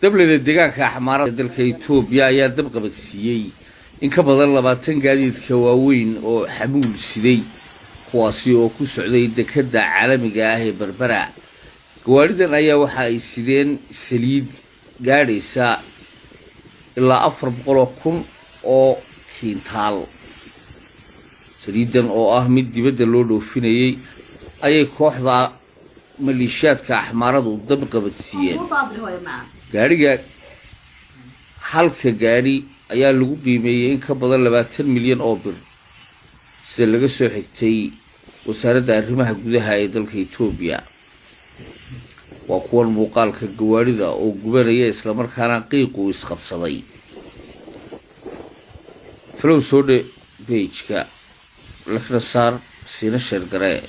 دبلة الدجاج كحمارة دلك إثيوبيا يا دبقة بتسيي إن كبدل لبعتن قاعد كواوين أو حمول سدي قواسي أو كسعودي دكدا عالمي جاهي بربرة قواردن أيه وحى السدين سليد قاري سا إلا أفرب قلوكم أو كينتال سليدن أو أهمد دبدل لولو فيني أيه كوحدة مليشيات كحمارة ودبقة بتسيين gaariga halka gaari ayaa lagu qiimeeyay in ka badan 20 milyan oo bir sida laga soo xigtay wasaaradda arrimaha gudaha ee dalka Itoobiya waa kuwan muuqaalka gawaarida oo gubanaya isla markaana qiiq uu isqabsaday flow soo page-ka la kala saar sina share garee